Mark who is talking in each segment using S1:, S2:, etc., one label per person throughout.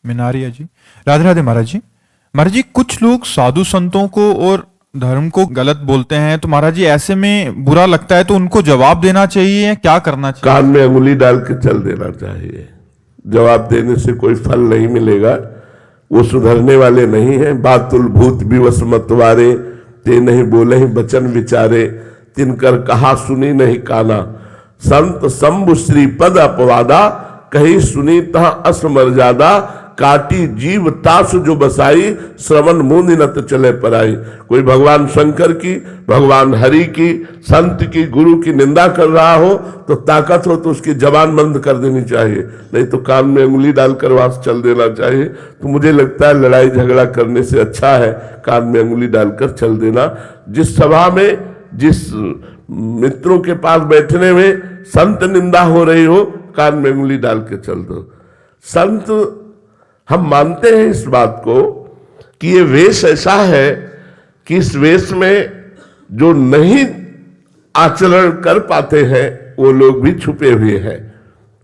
S1: मिनारिया जी, राधे राधे महाराज जी। महाराज जी, कुछ लोग साधु संतों को और धर्म को गलत बोलते हैं, तो महाराज जी ऐसे में बुरा लगता है तो उनको जवाब देना चाहिए या क्या करना चाहिए?
S2: कान में अंगुली डाल के चल देना चाहिए। जवाब देने से कोई फल नहीं मिलेगा, वो सुधरने वाले नहीं है। बातुल भूत विवश मतवारे, ते नहीं बोले ही बचन विचारे, तिनकर कहा सुनी नहीं काना, संत शंभु श्री पद अपवादा, कही सुनी तहा असमर्यादा, काटी जीव तास जो बसाई, श्रवण मुनि नत चले पराई। कोई भगवान शंकर की, भगवान हरि की, संत की, गुरु की निंदा कर रहा हो तो ताकत हो तो उसकी जबान बंद कर देनी चाहिए, नहीं तो कान में उंगली डालकर वहां चल देना चाहिए। तो मुझे लगता है लड़ाई झगड़ा करने से अच्छा है कान में उंगली डालकर चल देना। जिस सभा में, जिस मित्रों के पास बैठने में संत निंदा हो रही हो, कान में उंगली डाल के चल दो। संत, हम मानते हैं इस बात को कि ये वेश ऐसा है कि इस वेश में जो नहीं आचरण कर पाते हैं वो लोग भी छुपे हुए हैं।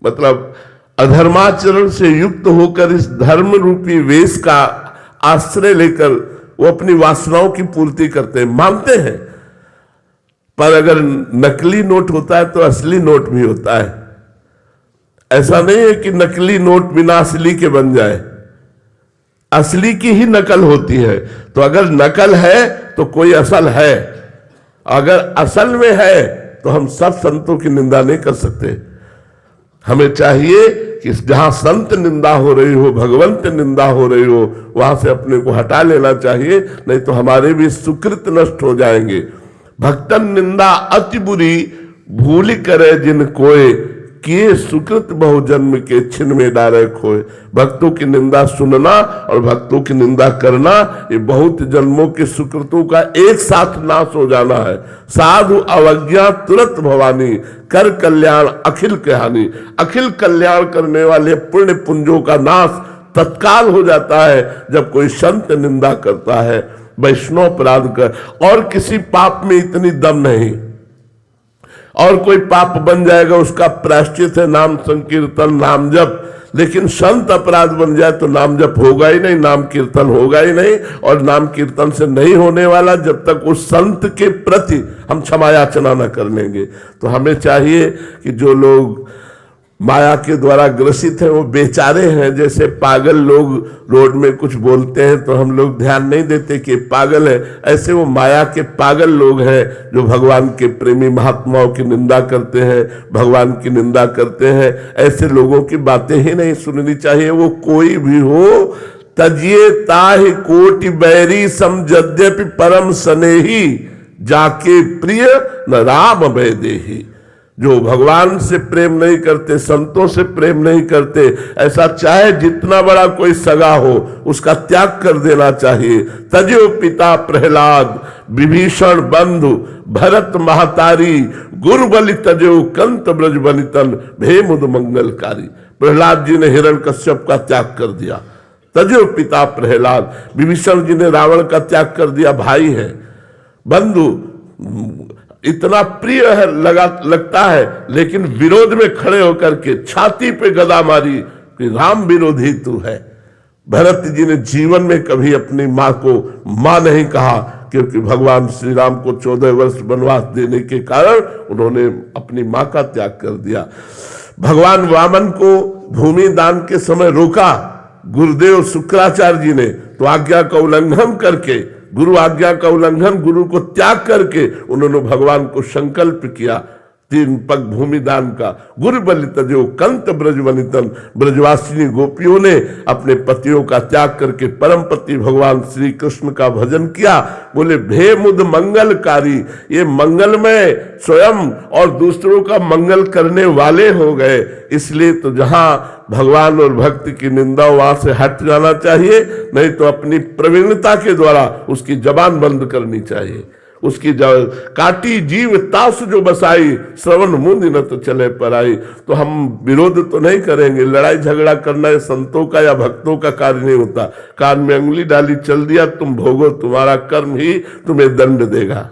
S2: मतलब अधर्माचरण से युक्त होकर इस धर्म रूपी वेश का आश्रय लेकर वो अपनी वासनाओं की पूर्ति करते हैं, मानते हैं। पर अगर नकली नोट होता है तो असली नोट भी होता है। ऐसा नहीं है कि नकली नोट बिना असली के बन जाए, असली की ही नकल होती है। तो अगर नकल है तो कोई असल है, अगर असल में है तो हम सब संतों की निंदा नहीं कर सकते। हमें चाहिए कि जहां संत निंदा हो रही हो, भगवंत निंदा हो रही हो, वहां से अपने को हटा लेना चाहिए, नहीं तो हमारे भी सुकृत नष्ट हो जाएंगे। भक्तन निंदा अति बुरी, भूल करे जिन कोय, किए सुकृत बहुजन्म के छिन में डारे खोए। भक्तों की निंदा सुनना और भक्तों की निंदा करना, ये बहुत जन्मों के सुकृतों का एक साथ नाश हो जाना है। साधु अवज्ञा तुरंत भवानी, कर कल्याण अखिल कहानी। अखिल कल्याण करने वाले पुण्य पुंजों का नाश तत्काल हो जाता है जब कोई संत निंदा करता है, वैष्णव अपराध कर। और किसी पाप में इतनी दम नहीं, और कोई पाप बन जाएगा उसका प्रायश्चित है नाम संकीर्तन, नाम जप। लेकिन संत अपराध बन जाए तो नाम जप होगा ही नहीं, नाम कीर्तन होगा ही नहीं। और नाम कीर्तन से नहीं होने वाला जब तक उस संत के प्रति हम क्षमा याचना न कर लेंगे। तो हमें चाहिए कि जो लोग माया के द्वारा ग्रसित हैं वो बेचारे हैं। जैसे पागल लोग रोड में कुछ बोलते हैं तो हम लोग ध्यान नहीं देते कि पागल है, ऐसे वो माया के पागल लोग हैं जो भगवान के प्रेमी महात्माओं की निंदा करते हैं, भगवान की निंदा करते हैं। ऐसे लोगों की बातें ही नहीं सुननी चाहिए, वो कोई भी हो। तजिए ताहि कोटि बैरी सम यद्यपि परम स्नेही, जाके प्रिय न राम भय देही। जो भगवान से प्रेम नहीं करते, संतों से प्रेम नहीं करते, ऐसा चाहे जितना बड़ा कोई सगा हो उसका त्याग कर देना चाहिए। तजो पिता प्रहलाद, विभीषण बंधु, भरत महतारी, गुरु बलि तजो कंत ब्रज बलितन, भेमुद मंगलकारी। प्रहलाद जी ने हिरण्यकश्यप का त्याग कर दिया, तजो पिता प्रहलाद। विभीषण जी ने रावण का त्याग कर दिया, भाई है, बंधु, इतना प्रिय है लगता है, लेकिन विरोध में खड़े होकर के छाती पे गदा मारी कि राम विरोधी तू है। भरत जी ने जीवन में कभी अपनी मां को मां नहीं कहा, क्योंकि भगवान श्री राम को 14 वर्ष वनवास देने के कारण उन्होंने अपनी मां का त्याग कर दिया। भगवान वामन को भूमि दान के समय रोका गुरुदेव शुक्राचार्य जी ने, तो आज्ञा का उल्लंघन करके, गुरु आज्ञा का उल्लंघन, गुरु को त्याग करके उन्होंने भगवान को संकल्प किया 3 पग भूमि दान का। गुरु बलि तजो कंत ब्रज बलितन। ब्रजवासिनी गोपियों ने अपने पतियों का त्याग करके परम पति भगवान श्री कृष्ण का भजन किया। बोले भेमुद मंगलकारी, ये मंगलमय स्वयं और दूसरों का मंगल करने वाले हो गए। इसलिए तो जहां भगवान और भक्ति की निंदा वहां से हट जाना चाहिए, नहीं तो अपनी प्रवीणता के द्वारा उसकी जबान बंद करनी चाहिए। उसकी काटी जीव तास जो बसाई, श्रवण मुनि न तो चले पराई। तो हम विरोध तो नहीं करेंगे, लड़ाई झगड़ा करना है संतों का या भक्तों का कार्य नहीं होता। कान में अंगुली डाली चल दिया, तुम भोगो, तुम्हारा कर्म ही तुम्हें दंड देगा।